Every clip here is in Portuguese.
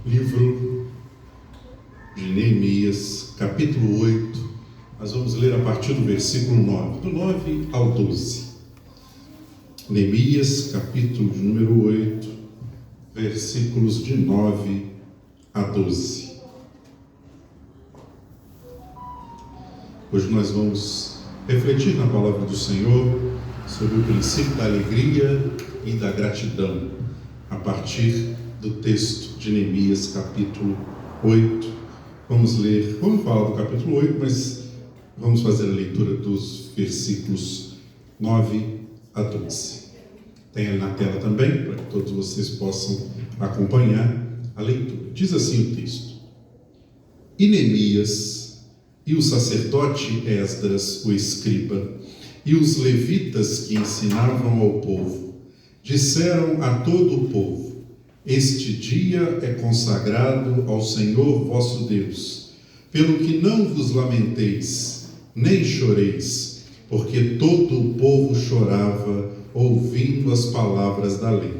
Livro de Neemias, capítulo 8, nós vamos ler a partir do versículo 9, do 9 ao 12. Neemias, capítulo de número 8, versículos de 9 a 12. Hoje nós vamos refletir na palavra do Senhor sobre o princípio da alegria e da gratidão, a partir do texto de Neemias, capítulo 8. Vamos falar do capítulo 8, mas vamos fazer a leitura dos versículos 9 a 12. Tem ali na tela também, para que todos vocês possam acompanhar a leitura. Diz assim o texto: E Neemias, e o sacerdote Esdras, o escriba, e os levitas que ensinavam ao povo, disseram a todo o povo: Este dia é consagrado ao Senhor vosso Deus, pelo que não vos lamenteis, nem choreis, porque todo o povo chorava, ouvindo as palavras da lei.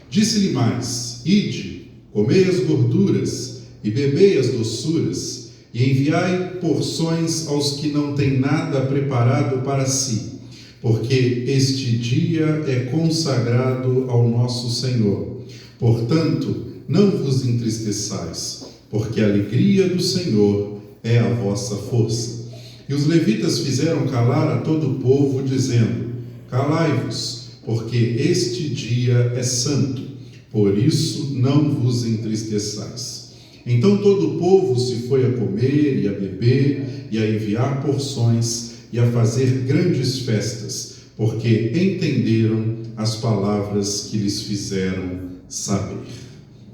Disse-lhe mais: Ide, comei as gorduras, e bebei as doçuras, e enviai porções aos que não têm nada preparado para si, porque este dia é consagrado ao nosso Senhor. Portanto, não vos entristeçais, porque a alegria do Senhor é a vossa força. E os levitas fizeram calar a todo o povo, dizendo: Calai-vos, porque este dia é santo, por isso não vos entristeçais. Então todo o povo se foi a comer e a beber, e a enviar porções, e a fazer grandes festas, porque entenderam as palavras que lhes fizeram saber.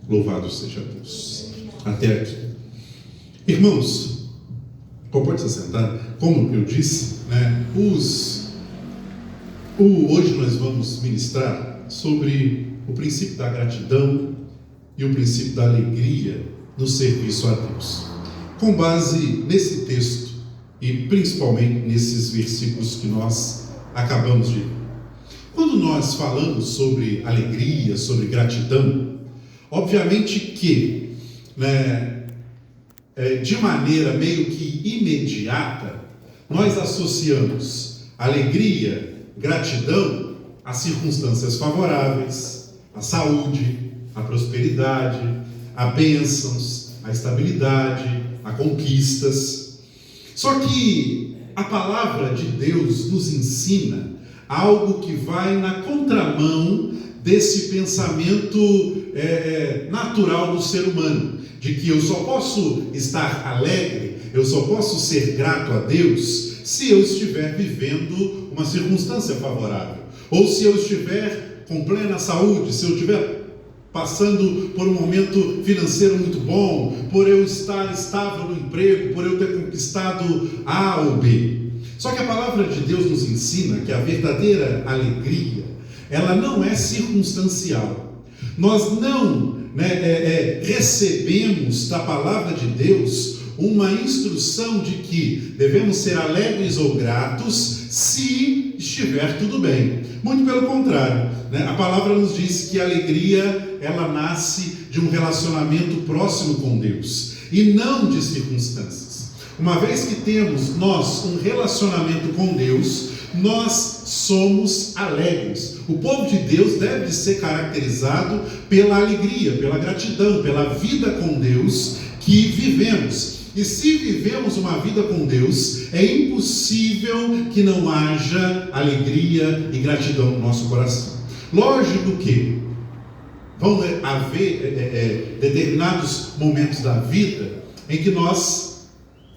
Louvado seja Deus. Até aqui. Irmãos, pode se assentar. Como eu disse, hoje nós vamos ministrar sobre o princípio da gratidão e o princípio da alegria no serviço a Deus, com base nesse texto e principalmente nesses versículos que nós acabamos de ler. Quando nós falamos sobre alegria, sobre gratidão, obviamente que, de maneira meio que imediata, nós associamos alegria, gratidão a circunstâncias favoráveis, a saúde, a prosperidade, a bênçãos, a estabilidade, a conquistas. Só que a palavra de Deus nos ensina algo que vai na contramão desse pensamento natural do ser humano, de que eu só posso estar alegre, eu só posso ser grato a Deus se eu estiver vivendo uma circunstância favorável, ou se eu estiver com plena saúde, se eu estiver passando por um momento financeiro muito bom, por eu estar estável no emprego, por eu ter conquistado A ou B. Só que a palavra de Deus nos ensina que a verdadeira alegria, ela não é circunstancial. Nós não recebemos da palavra de Deus uma instrução de que devemos ser alegres ou gratos se estiver tudo bem. Muito pelo contrário, a palavra nos diz que a alegria, ela nasce de um relacionamento próximo com Deus e não de circunstâncias. Uma vez que temos nós um relacionamento com Deus, nós somos alegres. O povo de Deus deve ser caracterizado pela alegria, pela gratidão, pela vida com Deus que vivemos. E se vivemos uma vida com Deus, é impossível que não haja alegria e gratidão no nosso coração. Lógico que vão haver determinados momentos da vida em que nós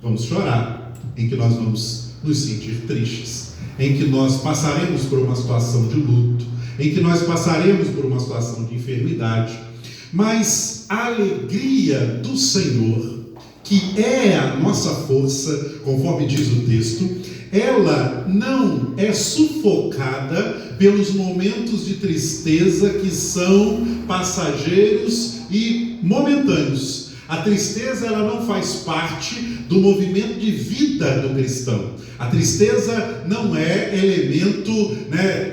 vamos chorar, em que nós vamos nos sentir tristes, em que nós passaremos por uma situação de luto, em que nós passaremos por uma situação de enfermidade. Mas a alegria do Senhor, que é a nossa força, conforme diz o texto, ela não é sufocada pelos momentos de tristeza que são passageiros e momentâneos. A tristeza, ela não faz parte do movimento de vida do cristão. A tristeza não é elemento,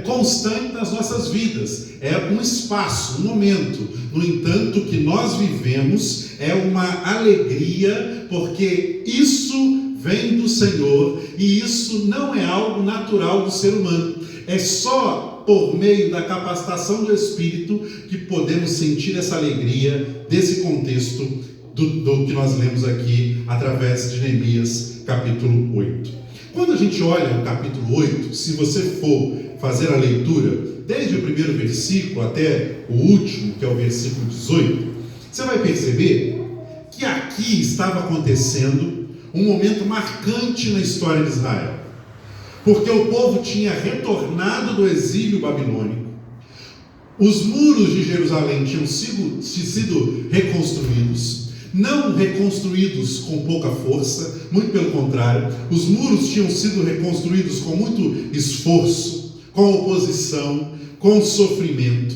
constante nas nossas vidas. É um espaço, um momento. No entanto, o que nós vivemos é uma alegria, porque isso vem do Senhor, e isso não é algo natural do ser humano. É só por meio da capacitação do Espírito que podemos sentir essa alegria desse contexto do que nós lemos aqui através de Neemias capítulo 8. Quando a gente olha o capítulo 8, se você for fazer a leitura desde o primeiro versículo até o último, que é o versículo 18, você vai perceber que aqui estava acontecendo um momento marcante na história de Israel, porque o povo tinha retornado do exílio babilônico, os muros de Jerusalém tinham sido reconstruídos, não reconstruídos com pouca força, muito pelo contrário, os muros tinham sido reconstruídos com muito esforço, com oposição, com sofrimento.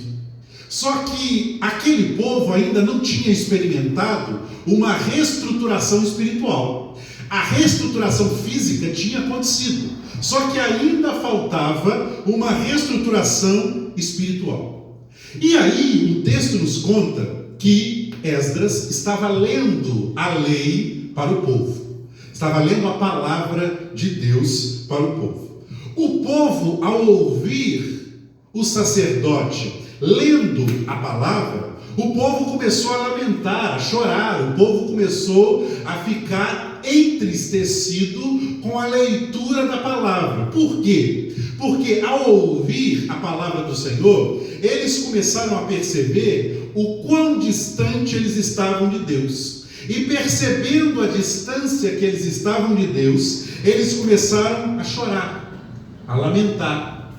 Só que aquele povo ainda não tinha experimentado uma reestruturação espiritual. A reestruturação física tinha acontecido, só que ainda faltava uma reestruturação espiritual. E aí o texto nos conta que Esdras estava lendo a lei para o povo, estava lendo a palavra de Deus para o povo. O povo, ao ouvir o sacerdote lendo a palavra, o povo começou a lamentar, a chorar, o povo começou a ficar entristecido com a leitura da palavra. Por quê? Porque ao ouvir a palavra do Senhor, eles começaram a perceber o quão distante eles estavam de Deus. E percebendo a distância que eles estavam de Deus, eles começaram a chorar, a lamentar,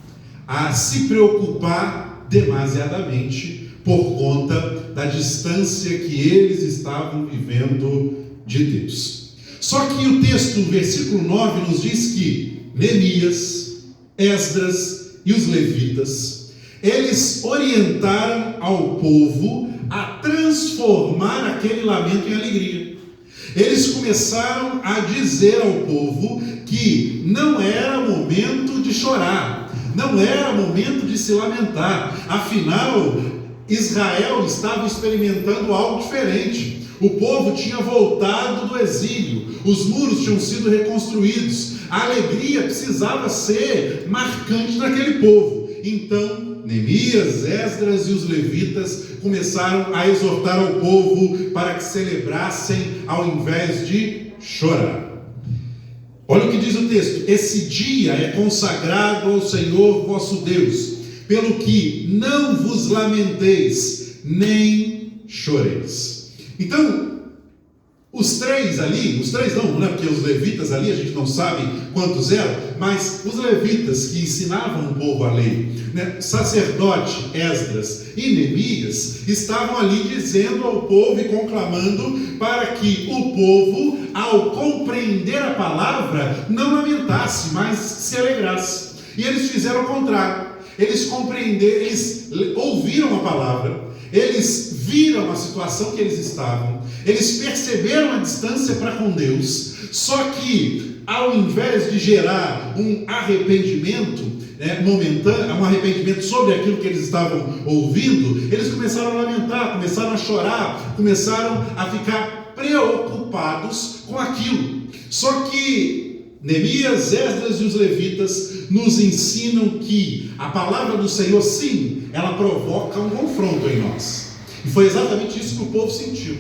a se preocupar demasiadamente por conta da distância que eles estavam vivendo de Deus. Só que o texto, o versículo 9, nos diz que Neemias, Esdras e os levitas, eles orientaram ao povo a transformar aquele lamento em alegria. Eles começaram a dizer ao povo que não era momento de chorar, não era momento de se lamentar. Afinal, Israel estava experimentando algo diferente. O povo tinha voltado do exílio, os muros tinham sido reconstruídos, a alegria precisava ser marcante naquele povo. Então, Neemias, Esdras e os levitas começaram a exortar ao povo para que celebrassem ao invés de chorar. Olha o que diz o texto: esse dia é consagrado ao Senhor vosso Deus, pelo que não vos lamenteis, nem choreis. Então, os três não, porque os levitas ali, a gente não sabe quantos eram, mas os levitas que ensinavam o povo a lei, sacerdote Esdras e Neemias, estavam ali dizendo ao povo e conclamando para que o povo, ao compreender a palavra, não lamentasse, mas se alegrasse. E eles fizeram o contrário. Eles compreenderam, eles ouviram a palavra, eles viram a situação que eles estavam, eles perceberam a distância para com Deus, só que ao invés de gerar um arrependimento momentâneo, um arrependimento sobre aquilo que eles estavam ouvindo, eles começaram a lamentar, começaram a chorar, começaram a ficar preocupados com aquilo. Só que Neemias, Esdras e os levitas nos ensinam que a palavra do Senhor, sim, ela provoca um confronto em nós. E foi exatamente isso que o povo sentiu.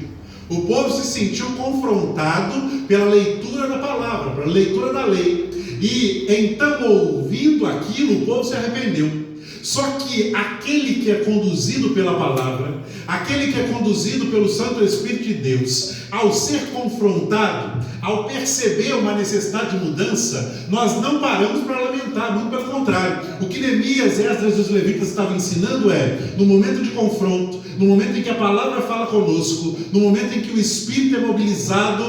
O povo se sentiu confrontado pela leitura da palavra, pela leitura da lei. E então, ouvindo aquilo, o povo se arrependeu. Só que aquele que é conduzido pela palavra, aquele que é conduzido pelo Santo Espírito de Deus, ao ser confrontado, ao perceber uma necessidade de mudança, nós não paramos para lamentar, muito pelo contrário. O que Neemias, Esdras e os levitas estavam ensinando é, no momento de confronto, no momento em que a palavra fala conosco, no momento em que o Espírito é mobilizado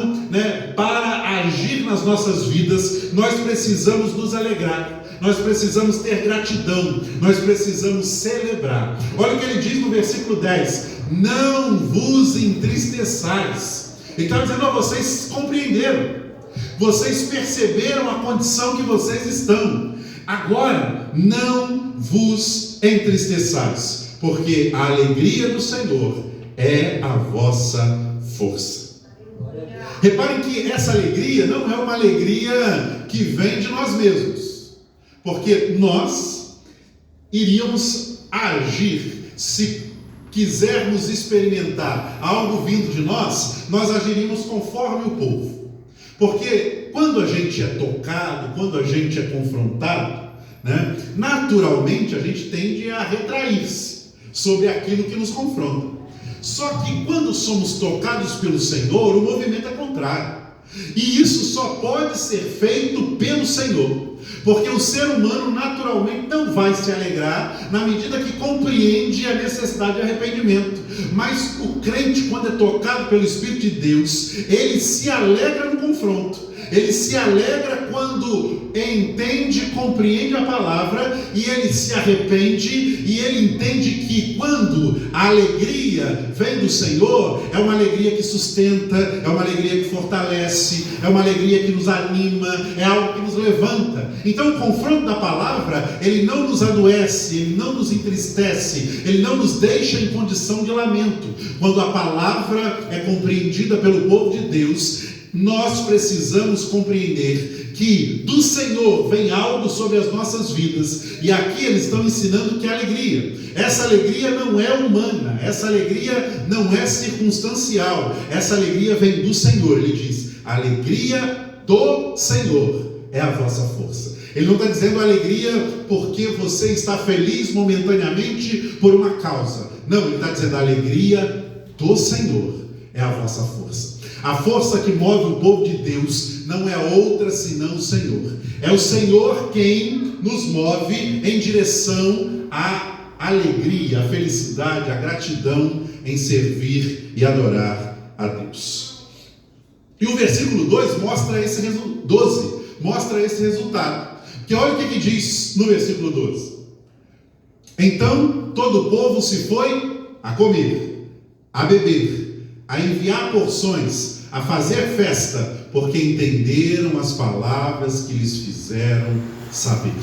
para agir nas nossas vidas, nós precisamos nos alegrar. Nós precisamos ter gratidão, nós precisamos celebrar. Olha o que ele diz no versículo 10: não vos entristeçais. Ele está dizendo: vocês compreenderam, vocês perceberam a condição que vocês estão, agora não vos entristeçais, porque a alegria do Senhor é a vossa força. Reparem que essa alegria não é uma alegria que vem de nós mesmos, porque nós iríamos agir, se quisermos experimentar algo vindo de nós, nós agiríamos conforme o povo. Porque quando a gente é tocado, quando a gente é confrontado, né, naturalmente a gente tende a retrair-se sobre aquilo que nos confronta. Só que quando somos tocados pelo Senhor, o movimento é contrário. E isso só pode ser feito pelo Senhor, porque o ser humano naturalmente não vai se alegrar na medida que compreende a necessidade de arrependimento. Mas o crente, quando é tocado pelo Espírito de Deus, ele se alegra no confronto. Ele se alegra quando entende, compreende a palavra, e ele se arrepende, e ele entende que quando a alegria vem do Senhor, é uma alegria que sustenta, é uma alegria que fortalece, é uma alegria que nos anima, é algo que nos levanta. Então o confronto da palavra, ele não nos adoece, ele não nos entristece, ele não nos deixa em condição de lamento. Quando a palavra é compreendida pelo povo de Deus, nós precisamos compreender que do Senhor vem algo sobre as nossas vidas, e aqui eles estão ensinando que é alegria. Essa alegria não é humana, essa alegria não é circunstancial, essa alegria vem do Senhor. Ele diz: a alegria do Senhor é a vossa força. Ele não está dizendo alegria porque você está feliz momentaneamente por uma causa. Não, ele está dizendo a alegria do Senhor é a vossa força. A força que move o povo de Deus não é outra senão o Senhor. É o Senhor quem nos move em direção à alegria, à felicidade, à gratidão em servir e adorar a Deus. E o versículo 12 mostra esse resultado. Porque olha o que diz no versículo 12. Então todo o povo se foi a comer, a beber, a enviar porções, a fazer festa, porque entenderam as palavras que lhes fizeram saber.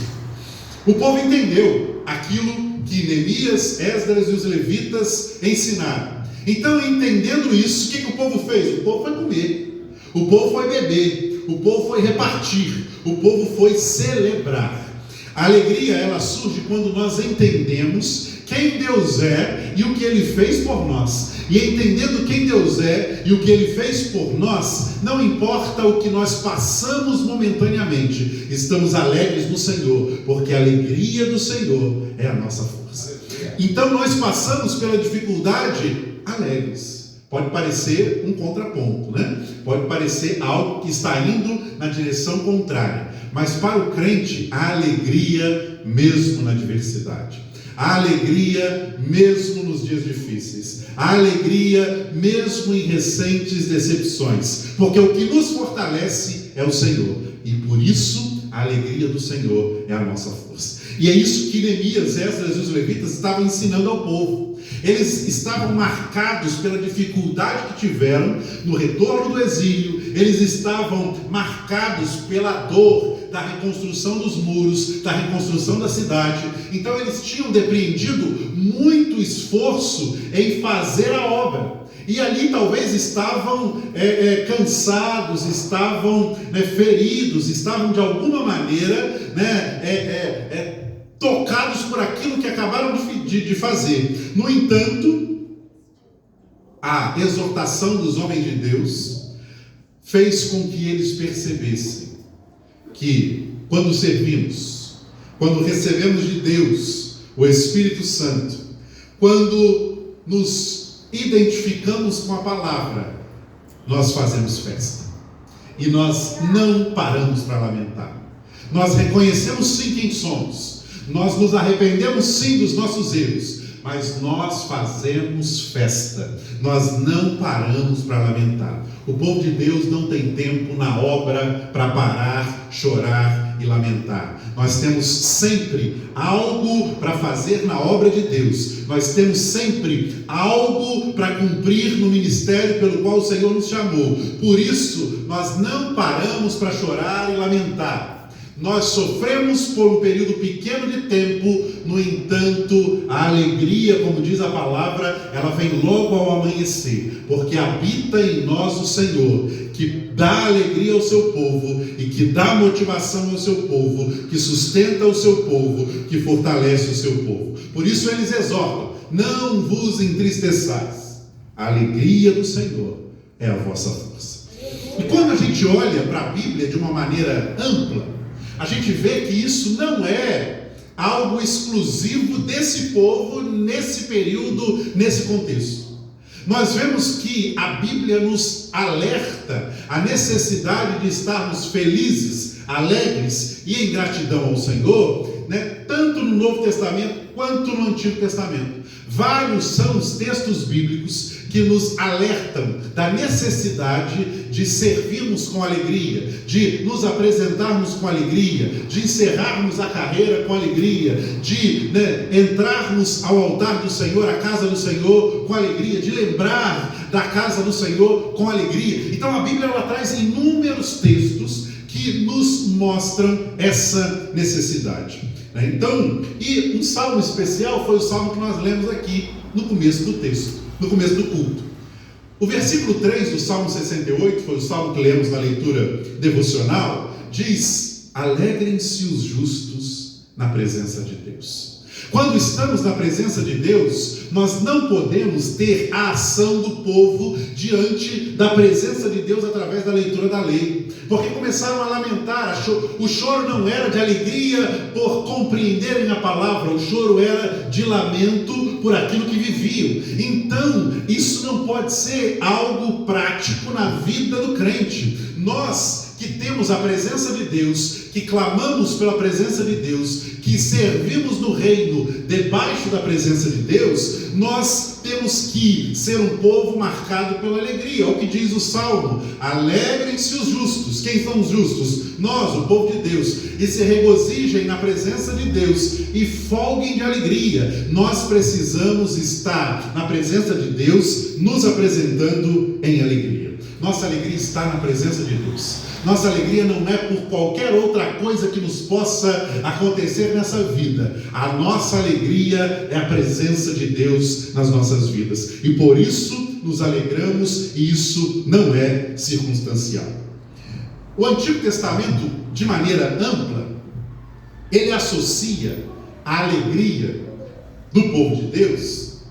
O povo entendeu aquilo que Neemias, Esdras e os levitas ensinaram. Então, entendendo isso, o que o povo fez? O povo foi comer, o povo foi beber, o povo foi repartir, o povo foi celebrar. A alegria, ela surge quando nós entendemos quem Deus é e o que Ele fez por nós. E entendendo quem Deus é e o que Ele fez por nós, não importa o que nós passamos momentaneamente, estamos alegres no Senhor, porque a alegria do Senhor é a nossa força. Então nós passamos pela dificuldade alegres. Pode parecer um contraponto, né? Pode parecer algo que está indo na direção contrária. Mas para o crente, há alegria mesmo na adversidade. Há alegria mesmo nos dias difíceis. Há alegria mesmo em recentes decepções. Porque o que nos fortalece é o Senhor. E por isso, a alegria do Senhor é a nossa força. E é isso que Neemias, Esdras e os levitas estavam ensinando ao povo. Eles estavam marcados pela dificuldade que tiveram no retorno do exílio. Eles estavam marcados pela dor da reconstrução dos muros, da reconstrução da cidade. Então eles tinham depreendido muito esforço em fazer a obra. E ali talvez estavam cansados, estavam feridos, estavam de alguma maneira tocados por aquilo que acabaram de fazer. No entanto, a exortação dos homens de Deus fez com que eles percebessem que quando servimos, quando recebemos de Deus o Espírito Santo, quando nos identificamos com a palavra, nós fazemos festa. E nós não paramos para lamentar. Nós reconhecemos sim quem somos. Nós nos arrependemos sim dos nossos erros. Mas nós fazemos festa. Nós não paramos para lamentar. O povo de Deus não tem tempo na obra para parar, chorar chorar e lamentar. Nós temos sempre algo para fazer na obra de Deus. Nós temos sempre algo para cumprir no ministério pelo qual o Senhor nos chamou. Por isso, nós não paramos para chorar e lamentar. Nós sofremos por um período pequeno de tempo, no entanto, a alegria, como diz a palavra, ela vem logo ao amanhecer, porque habita em nós o Senhor, que dá alegria ao seu povo e que dá motivação ao seu povo, que sustenta o seu povo, que fortalece o seu povo. Por isso eles exortam: não vos entristeçais, a alegria do Senhor é a vossa força. E quando a gente olha para a Bíblia de uma maneira ampla, a gente vê que isso não é algo exclusivo desse povo, nesse período, nesse contexto. Nós vemos que a Bíblia nos alerta a necessidade de estarmos felizes, alegres e em gratidão ao Senhor, tanto no Novo Testamento quanto no Antigo Testamento. Vários são os textos bíblicos que nos alertam da necessidade de servirmos com alegria, de nos apresentarmos com alegria, de encerrarmos a carreira com alegria, de entrarmos ao altar do Senhor, à casa do Senhor com alegria, de lembrar da casa do Senhor com alegria. Então a Bíblia ela traz inúmeros textos que nos mostram essa necessidade. Então, e um salmo especial foi o salmo que nós lemos aqui no começo do texto, no começo do culto. O versículo 3 do Salmo 68, foi o salmo que lemos na leitura devocional, diz: alegrem-se os justos na presença de Deus. Quando estamos na presença de Deus, nós não podemos ter a ação do povo diante da presença de Deus através da leitura da lei, porque começaram a lamentar. O choro não era de alegria por compreenderem a palavra, o choro era de lamento por aquilo que viviam. Então, isso não pode ser algo prático na vida do crente. Nós que temos a presença de Deus, que clamamos pela presença de Deus, que servimos no reino debaixo da presença de Deus, nós temos que ser um povo marcado pela alegria. Olha o que diz o Salmo: alegrem-se os justos. Quem são os justos? Nós, o povo de Deus. E se regozijem na presença de Deus e folguem de alegria. Nós precisamos estar na presença de Deus, nos apresentando em alegria. Nossa alegria está na presença de Deus. Nossa alegria não é por qualquer outra coisa que nos possa acontecer nessa vida. A nossa alegria é a presença de Deus nas nossas vidas. E por isso nos alegramos, e isso não é circunstancial. O Antigo Testamento, de maneira ampla, ele associa a alegria do povo de Deus,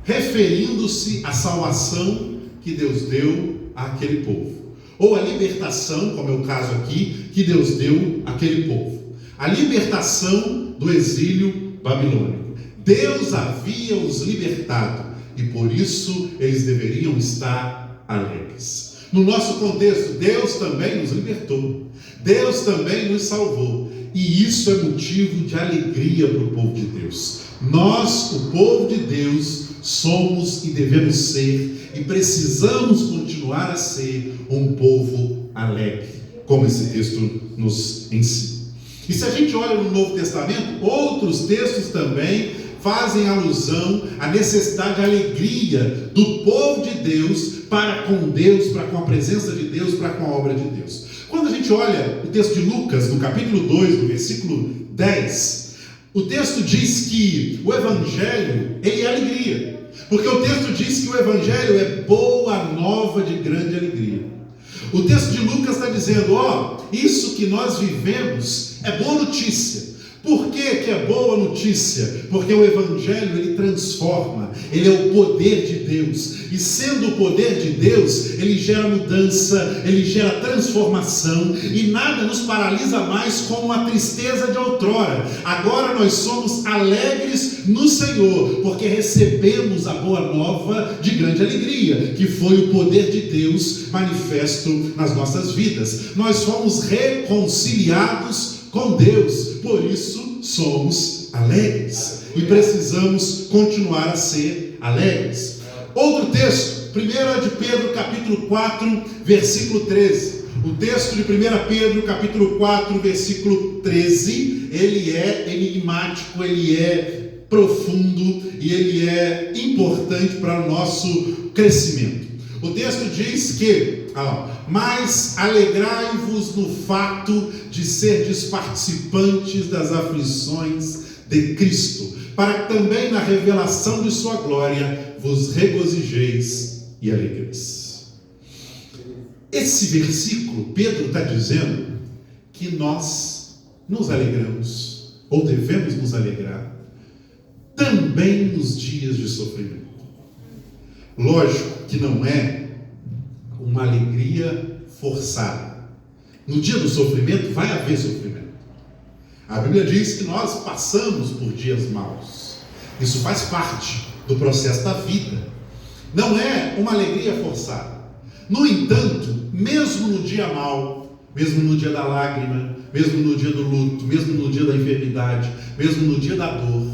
referindo-se à salvação que Deus deu àquele povo, ou a libertação, como é o caso aqui, que Deus deu àquele povo. A libertação do exílio babilônico. Deus havia os libertado e por isso eles deveriam estar alegres. No nosso contexto, Deus também nos libertou. Deus também nos salvou. E isso é motivo de alegria para o povo de Deus. Nós, o povo de Deus, somos e devemos ser e precisamos continuar a ser um povo alegre, como esse texto nos ensina. E se a gente olha no Novo Testamento, outros textos também fazem alusão à necessidade de alegria do povo de Deus para com Deus, para com a presença de Deus, para com a obra de Deus. Quando a gente olha o texto de Lucas, no capítulo 2, no versículo 10, o texto diz que o Evangelho ele é alegria, porque o texto diz que o Evangelho é boa nova de grande alegria. O texto de Lucas está dizendo, isso que nós vivemos é boa notícia. Por que é boa notícia? Porque o Evangelho ele transforma, ele é o poder de Deus, e sendo o poder de Deus, ele gera mudança, ele gera transformação, e nada nos paralisa mais como a tristeza de outrora. Agora nós somos alegres no Senhor, porque recebemos a boa nova de grande alegria, que foi o poder de Deus manifesto nas nossas vidas. Nós fomos reconciliados com Deus, por isso somos alegres e precisamos continuar a ser alegres. Outro texto, 1 de Pedro capítulo 4, versículo 13. O texto de 1 Pedro, capítulo 4, versículo 13, ele é enigmático, ele é profundo e ele é importante para o nosso crescimento. O texto diz que, mas alegrai-vos no fato de serdes participantes das aflições de Cristo, para que também na revelação de sua glória vos regozijeis e alegreis. Esse versículo, Pedro está dizendo que nós nos alegramos, ou devemos nos alegrar, também nos dias de sofrimento. Lógico que não é uma alegria forçada. No dia do sofrimento vai haver sofrimento. A Bíblia diz que nós passamos por dias maus. Isso faz parte do processo da vida. Não é uma alegria forçada. No entanto, mesmo no dia mau, mesmo no dia da lágrima, mesmo no dia do luto, mesmo no dia da enfermidade, mesmo no dia da dor,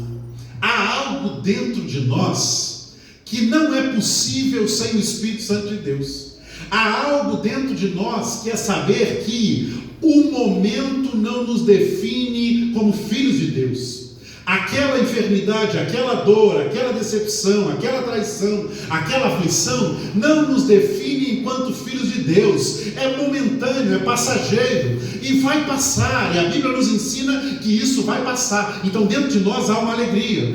há algo dentro de nós que não é possível sem o Espírito Santo de Deus. Há algo dentro de nós que é saber que o momento não nos define como filhos de Deus. Aquela enfermidade, aquela dor, aquela decepção, aquela traição, aquela aflição não nos define enquanto filhos de Deus. É momentâneo, é passageiro e vai passar, e a Bíblia nos ensina que isso vai passar. Então dentro de nós há uma alegria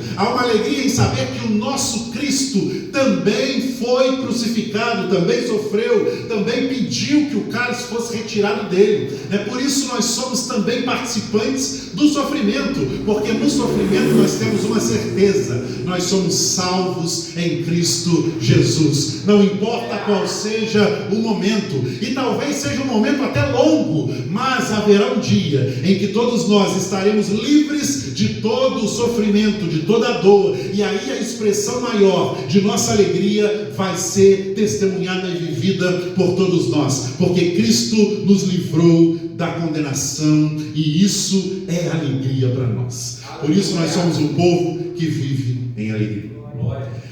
em saber que o nosso Cristo também foi crucificado, também sofreu, também pediu que o cálice fosse retirado dele. Por isso nós somos também participantes do sofrimento, porque no sofrimento nós temos uma certeza: nós somos salvos em Cristo Jesus. Não importa qual seja o momento, e talvez seja um momento até longo, mas haverá um dia em que todos nós estaremos livres de todo o sofrimento, de toda a dor, e aí a expressão maior de nossa alegria vai ser testemunhada e vivida por todos nós, porque Cristo nos livrou da condenação, e isso é alegria para nós. Por isso nós somos um povo que vive em alegria.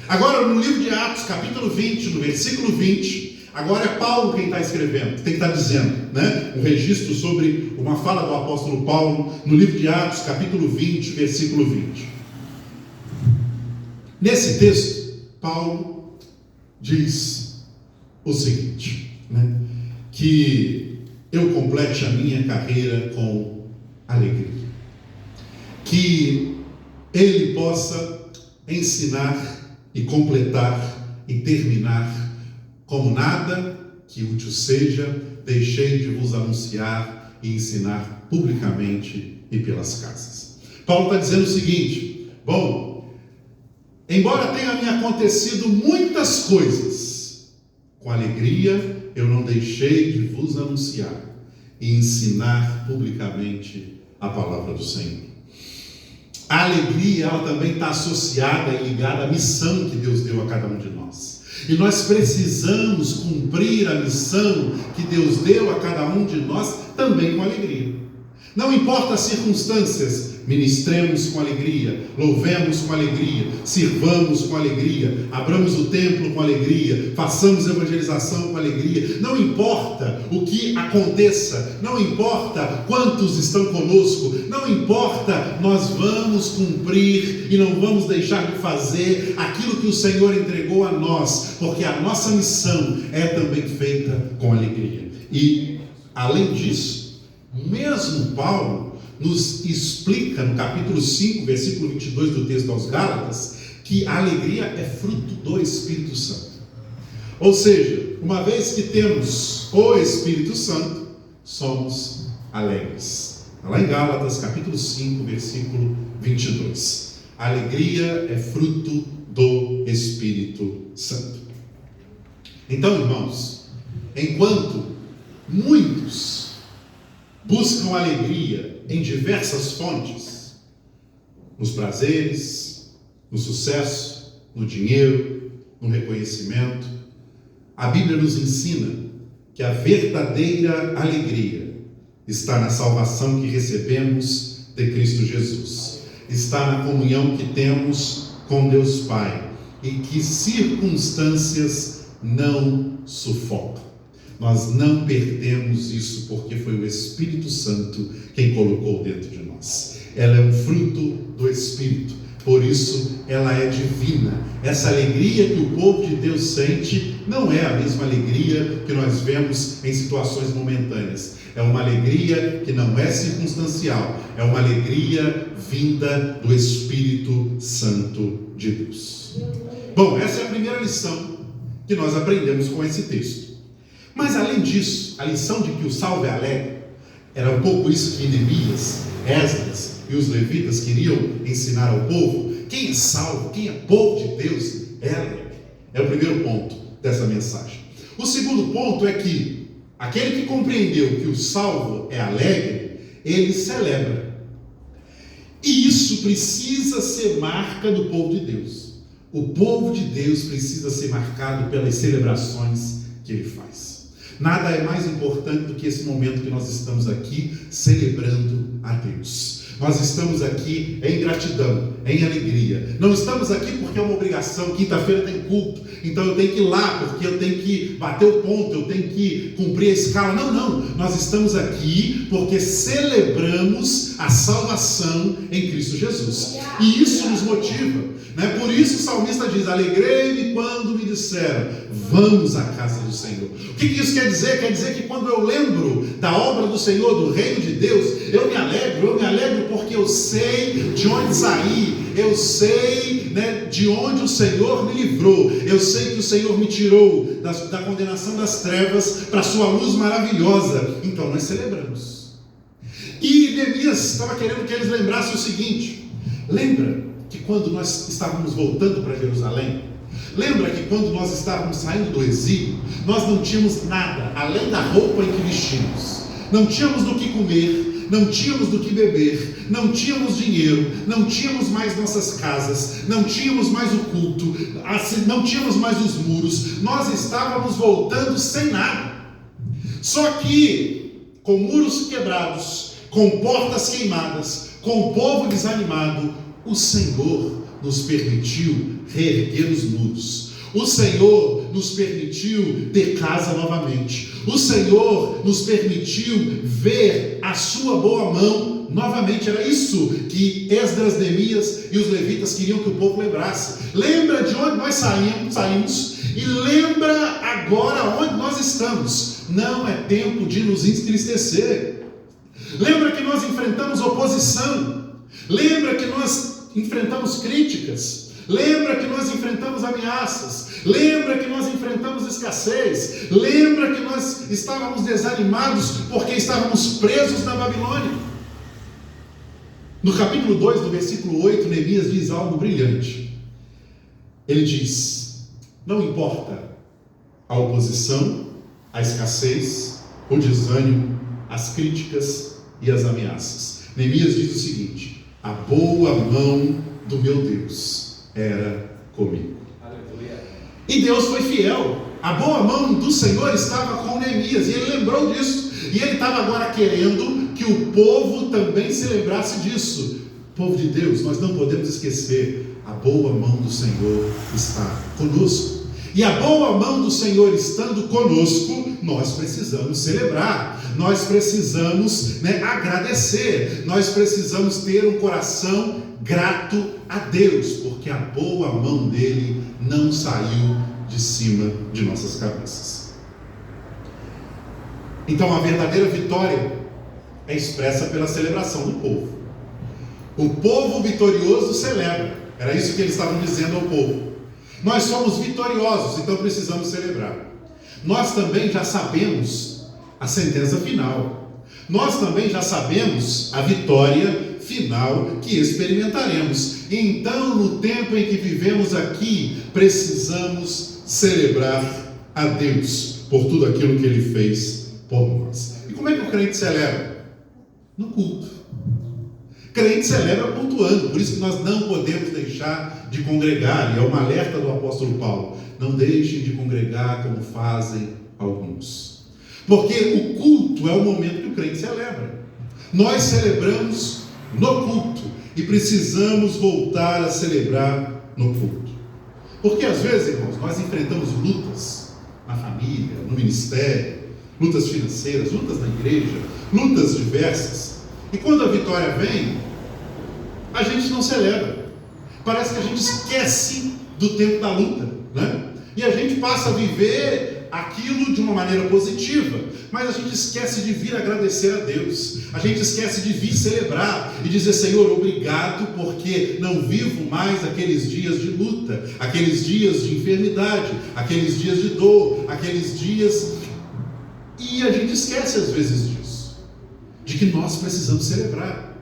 Agora, no livro de Atos, capítulo 20, no versículo 20, agora é Paulo quem está escrevendo, quem está dizendo, um registro sobre uma fala do apóstolo Paulo, no livro de Atos, capítulo 20, versículo 20. Nesse texto, Paulo diz o seguinte, que eu complete a minha carreira com alegria, que ele possa ensinar e completar e terminar, como nada que útil seja, deixei de vos anunciar e ensinar publicamente e pelas casas. Paulo está dizendo o seguinte: embora tenha me acontecido muitas coisas, com alegria eu não deixei de vos anunciar e ensinar publicamente a palavra do Senhor. A alegria, ela também está associada e ligada à missão que Deus deu a cada um de nós. E nós precisamos cumprir a missão que Deus deu a cada um de nós também com alegria. Não importa as circunstâncias, ministremos com alegria, louvemos com alegria, sirvamos com alegria, abramos o templo com alegria, façamos evangelização com alegria. Não importa o que aconteça, não importa quantos estão conosco, não importa, nós vamos cumprir e não vamos deixar de fazer aquilo que o Senhor entregou a nós, porque a nossa missão é também feita com alegria. E, além disso, mesmo Paulo nos explica no capítulo 5, versículo 22 do texto aos Gálatas, que a alegria é fruto do Espírito Santo. Ou seja, uma vez que temos o Espírito Santo, somos alegres. Está lá em Gálatas, capítulo 5, versículo 22. A alegria é fruto do Espírito Santo. Então, irmãos, enquanto muitos buscam alegria em diversas fontes, nos prazeres, no sucesso, no dinheiro, no reconhecimento, a Bíblia nos ensina que a verdadeira alegria está na salvação que recebemos de Cristo Jesus, está na comunhão que temos com Deus Pai, e que circunstâncias não sufocam. nós não perdemos isso, porque foi o Espírito Santo quem colocou dentro de nós. Ela é um fruto do Espírito, por isso ela é divina. Essa alegria que o povo de Deus sente não é a mesma alegria que nós vemos em situações momentâneas. É uma alegria que não é circunstancial, é uma alegria vinda do Espírito Santo de Deus. Bom, essa é a primeira lição que nós aprendemos com esse texto. Mas além disso, a lição de que o salvo é alegre, era um pouco isso que Neemias, Esdras e os levitas queriam ensinar ao povo. Quem é salvo, quem é povo de Deus, é alegre. É o primeiro ponto dessa mensagem. O segundo ponto é que aquele que compreendeu que o salvo é alegre, ele celebra. E isso precisa ser marca do povo de Deus. O povo de Deus precisa ser marcado pelas celebrações que ele faz. Nada é mais importante do que esse momento que nós estamos aqui celebrando a Deus. Nós estamos aqui em gratidão, em alegria. Não estamos aqui porque é uma obrigação. Quinta-feira tem culto, então eu tenho que ir lá, porque eu tenho que bater o ponto, eu tenho que cumprir a escala. Não. Nós estamos aqui porque celebramos a salvação em Cristo Jesus. E isso nos motiva. Por isso o salmista diz: alegrei-me quando me disseram, vamos à casa do Senhor. O que isso quer dizer? Quer dizer que quando eu lembro da obra do Senhor, do reino de Deus, eu me alegro porque eu sei de onde saí, eu sei de onde o Senhor me livrou, eu sei que o Senhor me tirou da condenação das trevas para a sua luz maravilhosa. Então nós celebramos. E Neemias estava querendo que eles lembrassem o seguinte: lembra que quando nós estávamos voltando para Jerusalém, lembra que quando nós estávamos saindo do exílio, nós não tínhamos nada além da roupa em que vestimos, não tínhamos do que comer, não tínhamos do que beber, não tínhamos dinheiro, não tínhamos mais nossas casas, não tínhamos mais o culto, não tínhamos mais os muros, nós estávamos voltando sem nada. Só que com muros quebrados, com portas queimadas, com o povo desanimado, o Senhor nos permitiu reerguer os muros. O Senhor nos permitiu ter casa novamente. O Senhor nos permitiu ver a sua boa mão novamente. Era isso que Esdras, Neemias e os levitas queriam que o povo lembrasse. Lembra de onde nós saímos e lembra agora onde nós estamos. Não é tempo de nos entristecer. Lembra que nós enfrentamos oposição. Lembra que nós enfrentamos críticas. Lembra que nós enfrentamos ameaças. Lembra que nós enfrentamos escassez. Lembra que nós estávamos desanimados porque estávamos presos na Babilônia. No capítulo 2, no versículo 8, Neemias diz algo brilhante. Ele diz: não importa a oposição, a escassez, o desânimo, as críticas e as ameaças. Neemias diz o seguinte: a boa mão do meu Deus era comigo. Aleluia. E Deus foi fiel. A boa mão do Senhor estava com Neemias, e ele lembrou disso. E ele estava agora querendo que o povo também se lembrasse disso. Povo de Deus, nós não podemos esquecer: a boa mão do Senhor está conosco. E a boa mão do Senhor estando conosco, nós precisamos celebrar. Nós precisamos agradecer, nós precisamos ter um coração grato a Deus, porque a boa mão dele não saiu de cima de nossas cabeças. Então a verdadeira vitória é expressa pela celebração do povo. O povo vitorioso celebra. Era isso que eles estavam dizendo ao povo. Nós somos vitoriosos, então precisamos celebrar. Nós também já sabemos a sentença final. Nós também já sabemos a vitória final que experimentaremos. Então, no tempo em que vivemos aqui, precisamos celebrar a Deus por tudo aquilo que Ele fez por nós. E como é que o crente celebra? No culto. O crente celebra cultuando. Por isso que nós não podemos deixar de congregar. E é uma alerta do apóstolo Paulo: não deixem de congregar como fazem alguns. Porque o culto é o momento que o crente celebra. Nós celebramos no culto e precisamos voltar a celebrar no culto. Porque às vezes, irmãos, nós enfrentamos lutas na família, no ministério, lutas financeiras, lutas na igreja, lutas diversas. E quando a vitória vem, a gente não celebra. Parece que a gente esquece do tempo da luta, né? E a gente passa a viver aquilo de uma maneira positiva, mas a gente esquece de vir agradecer a Deus, a gente esquece de vir celebrar e dizer: Senhor, obrigado, porque não vivo mais aqueles dias de luta, aqueles dias de enfermidade, aqueles dias de dor, aqueles dias... E a gente esquece às vezes disso, de que nós precisamos celebrar.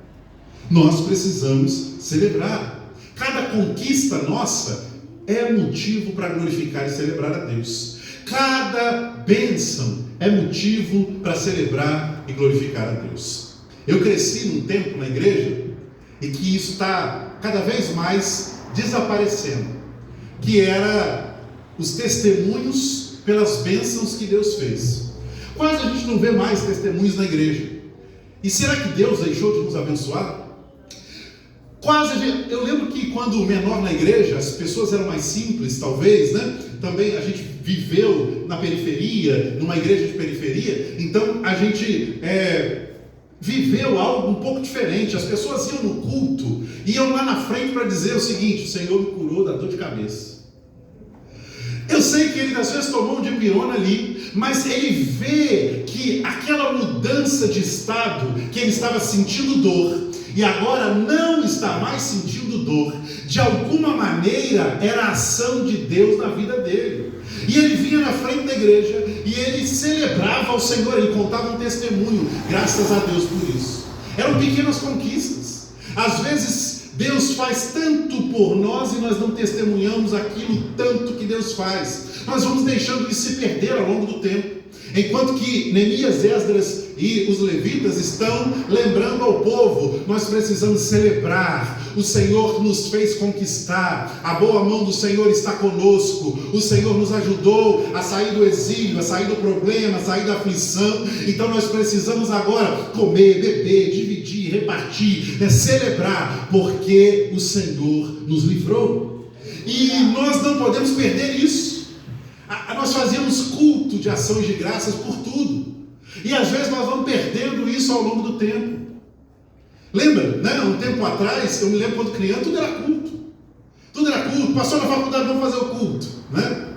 Nós precisamos celebrar. Cada conquista nossa é motivo para glorificar e celebrar a Deus. Cada bênção é motivo para celebrar e glorificar a Deus. Eu cresci num tempo na igreja e que isso está cada vez mais desaparecendo, que era os testemunhos pelas bênçãos que Deus fez. Quase a gente não vê mais testemunhos na igreja. E será que Deus deixou de nos abençoar? Eu lembro que quando menor na igreja, as pessoas eram mais simples, talvez, né? Também a gente viveu na periferia, numa igreja de periferia, então a gente viveu algo um pouco diferente. As pessoas iam no culto, iam lá na frente para dizer o seguinte: o Senhor me curou da dor de cabeça. Eu sei que ele às vezes tomou um dipirona ali, mas ele vê que aquela mudança de estado, que ele estava sentindo dor, e agora não está mais sentindo dor, de alguma maneira era a ação de Deus na vida dele. E ele vinha na frente da igreja e ele celebrava ao Senhor, ele contava um testemunho, graças a Deus por isso. Eram pequenas conquistas. Às vezes Deus faz tanto por nós e nós não testemunhamos aquilo tanto que Deus faz. Nós vamos deixando isso se perder ao longo do tempo. Enquanto que Neemias, Esdras e os levitas estão lembrando ao povo: nós precisamos celebrar, o Senhor nos fez conquistar, a boa mão do Senhor está conosco, o Senhor nos ajudou a sair do exílio, a sair do problema, a sair da aflição. Então nós precisamos agora comer, beber, dividir, repartir, celebrar, porque o Senhor nos livrou. E nós não podemos perder isso. Nós fazemos culto de ações de graças por tudo, e às vezes nós vamos perdendo isso ao longo do tempo. Lembra, né? Um tempo atrás, eu me lembro quando criança, tudo era culto, passou na faculdade, vamos fazer o culto, né?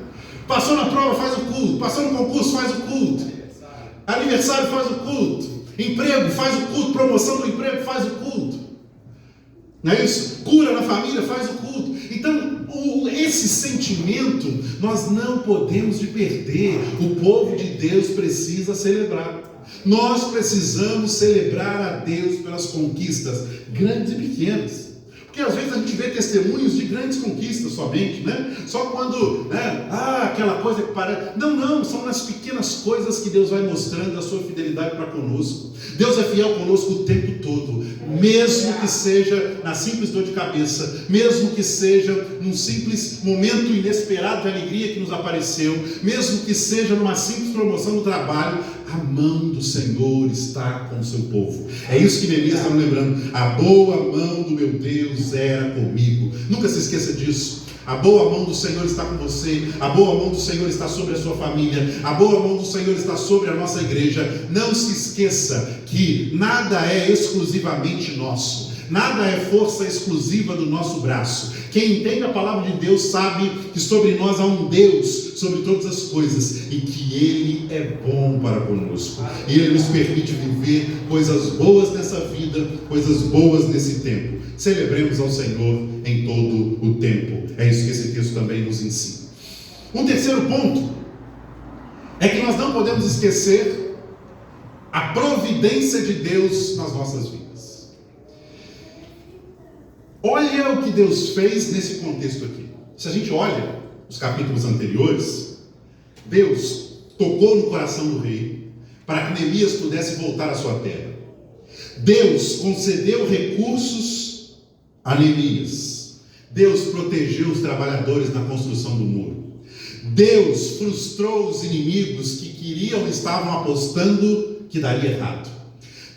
Passou na prova, faz o culto, passou no concurso, faz o culto, aniversário, faz o culto, emprego, faz o culto, promoção do emprego, faz o culto, não é isso? Cura na família, faz o culto. Então, esse sentimento nós não podemos de perder. O povo de Deus precisa celebrar. Nós precisamos celebrar a Deus pelas conquistas grandes e pequenas. Porque às vezes a gente vê testemunhos de grandes conquistas somente, né? Só quando, né? Aquela coisa que parece... Não, são nas pequenas coisas que Deus vai mostrando a sua fidelidade para conosco. Deus é fiel conosco o tempo todo, mesmo que seja na simples dor de cabeça, mesmo que seja num simples momento inesperado de alegria que nos apareceu, mesmo que seja numa simples promoção no trabalho, a mão do Senhor está com o seu povo. É isso que Neemias está me lembrando: a boa mão do meu Deus era comigo. Nunca se esqueça disso. A boa mão do Senhor está com você, a boa mão do Senhor está sobre a sua família, a boa mão do Senhor está sobre a nossa igreja. Não se esqueça que nada é exclusivamente nosso, nada é força exclusiva do nosso braço. Quem entende a palavra de Deus sabe que sobre nós há um Deus sobre todas as coisas e que Ele é bom para conosco. E Ele nos permite viver coisas boas nessa vida, coisas boas nesse tempo. Celebremos ao Senhor em todo o tempo. É isso que esse texto também nos ensina. Um terceiro ponto é que nós não podemos esquecer a providência de Deus nas nossas vidas. Olha o que Deus fez nesse contexto aqui. Se a gente olha os capítulos anteriores, Deus tocou no coração do rei para que Neemias pudesse voltar à sua terra. Deus concedeu recursos a Neemias. Deus protegeu os trabalhadores na construção do muro. Deus frustrou os inimigos que estavam apostando que daria errado.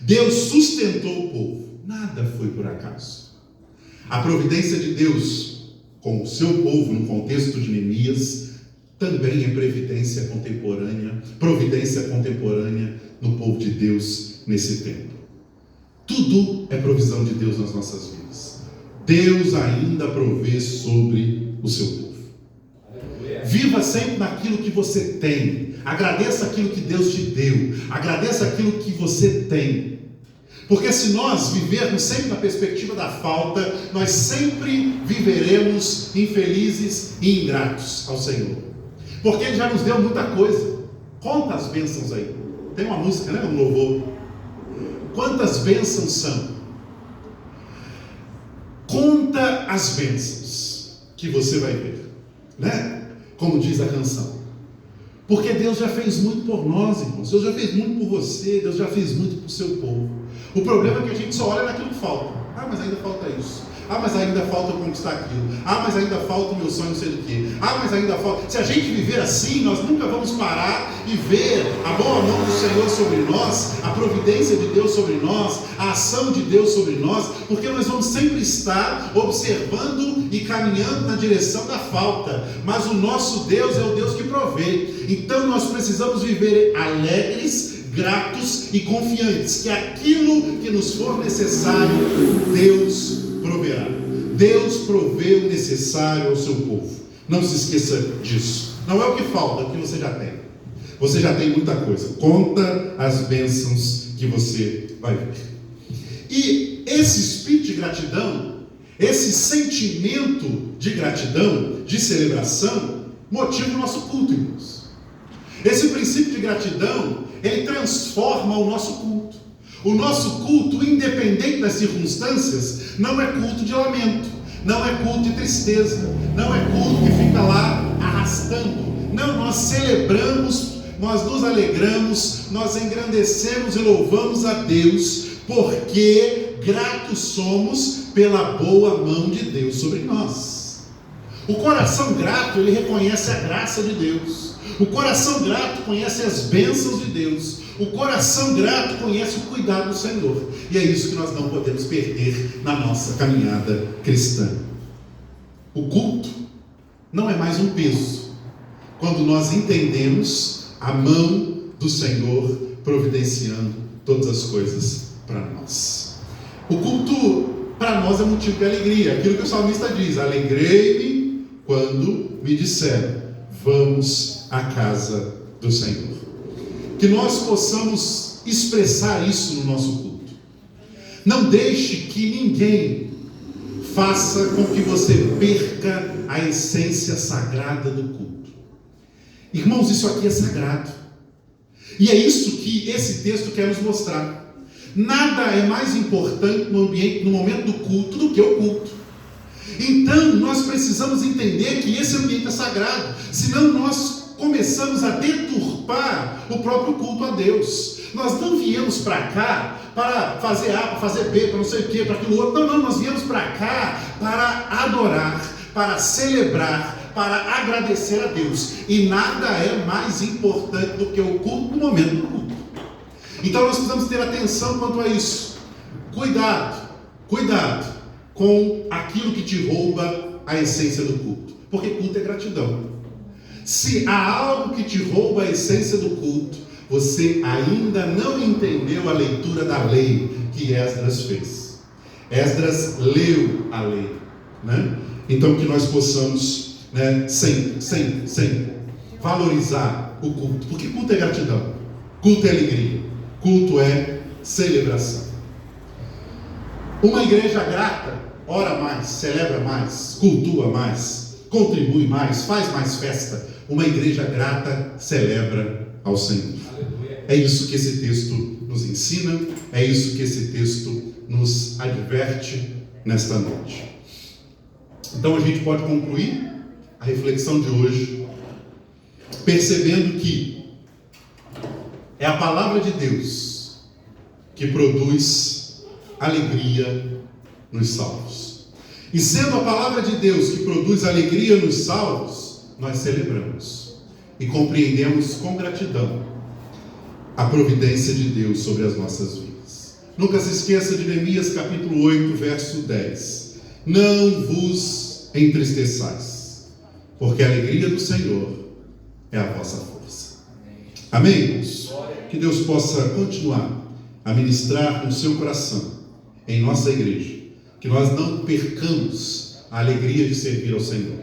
Deus sustentou o povo. Nada foi por acaso. A providência de Deus com o seu povo no contexto de Neemias também é providência igreja contemporânea no povo de Deus nesse tempo. Tudo é provisão de Deus nas nossas vidas. Deus ainda provê sobre o seu povo. Viva sempre naquilo que você tem. Agradeça aquilo que Deus te deu. Agradeça aquilo que você tem. Porque se nós vivermos sempre na perspectiva da falta, nós sempre viveremos infelizes e ingratos ao Senhor. Porque Ele já nos deu muita coisa. Conta as bênçãos aí. Tem uma música, né? Um louvor. Quantas bênçãos são? Conta as bênçãos que você vai ver, né? Como diz a canção. Porque Deus já fez muito por nós, irmãos. Deus já fez muito por você. Deus já fez muito por seu povo. O problema é que a gente só olha naquilo que falta. Ah, mas ainda falta isso. Ah, mas ainda falta eu conquistar aquilo. Ah, mas ainda falta o meu sonho não sei do quê. Ah, mas ainda falta... Se a gente viver assim, nós nunca vamos parar e ver a boa mão do Senhor sobre nós, a providência de Deus sobre nós, a ação de Deus sobre nós, porque nós vamos sempre estar observando e caminhando na direção da falta. Mas o nosso Deus é o Deus que provê. Então nós precisamos viver alegres, gratos e confiantes que aquilo que nos for necessário, Deus proverá. Deus provê o necessário ao seu povo. Não se esqueça disso. Não é o que falta, é o que você já tem. Você já tem muita coisa. Conta as bênçãos que você vai ver. E esse espírito de gratidão, esse sentimento de gratidão, de celebração, motiva o nosso culto, irmãos. Esse princípio de gratidão, ele transforma o nosso culto. O nosso culto, independente das circunstâncias, não é culto de lamento, não é culto de tristeza, não é culto que fica lá arrastando. Não, nós celebramos, nós nos alegramos, nós engrandecemos e louvamos a Deus, porque gratos somos pela boa mão de Deus sobre nós. O coração grato, ele reconhece a graça de Deus. O coração grato conhece as bênçãos de Deus. O coração grato conhece o cuidado do Senhor. E é isso que nós não podemos perder na nossa caminhada cristã. O culto não é mais um peso, quando nós entendemos a mão do Senhor providenciando todas as coisas para nós. O culto para nós é motivo de alegria. Aquilo que o salmista diz: alegrei-me quando me disseram, vamos à casa do Senhor. Que nós possamos expressar isso no nosso culto. Não deixe que ninguém faça com que você perca a essência sagrada do culto. Irmãos, isso aqui é sagrado. E é isso que esse texto quer nos mostrar. Nada é mais importante no ambiente, no momento do culto, do que o culto. Então, nós precisamos entender que esse ambiente é sagrado. Senão nós começamos a deturpar o próprio culto a Deus. Nós não viemos para cá para fazer A, para fazer B, para não sei o que, para aquilo outro. Não, nós viemos para cá para adorar, para celebrar, para agradecer a Deus. E nada é mais importante do que o culto no momento do culto. Então nós precisamos ter atenção quanto a isso. Cuidado com aquilo que te rouba a essência do culto. Porque culto é gratidão. Se há algo que te rouba a essência do culto, você ainda não entendeu a leitura da lei que Esdras fez. Esdras leu a lei, né? Então que nós possamos, né, sempre valorizar o culto. Porque culto é gratidão, culto é alegria, culto é celebração. Uma igreja grata ora mais, celebra mais, cultua mais, contribui mais, faz mais festa. Uma igreja grata celebra ao Senhor. É isso que esse texto nos ensina, é isso que esse texto nos adverte nesta noite. Então a gente pode concluir a reflexão de hoje percebendo que é a palavra de Deus que produz alegria nos salvos. E sendo a palavra de Deus que produz alegria nos salvos, nós celebramos e compreendemos com gratidão a providência de Deus sobre as nossas vidas. Nunca se esqueça de Neemias capítulo 8, verso 10. Não vos entristeçais, porque a alegria do Senhor é a vossa força. Amém, irmãos? Que Deus possa continuar a ministrar no seu coração, em nossa igreja, que nós não percamos a alegria de servir ao Senhor,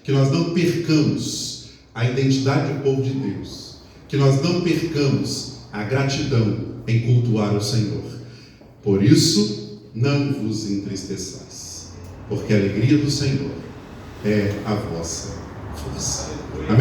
que nós não percamos a identidade do povo de Deus, que nós não percamos a gratidão em cultuar o Senhor. Por isso, não vos entristeçais, porque a alegria do Senhor é a vossa força. Amém?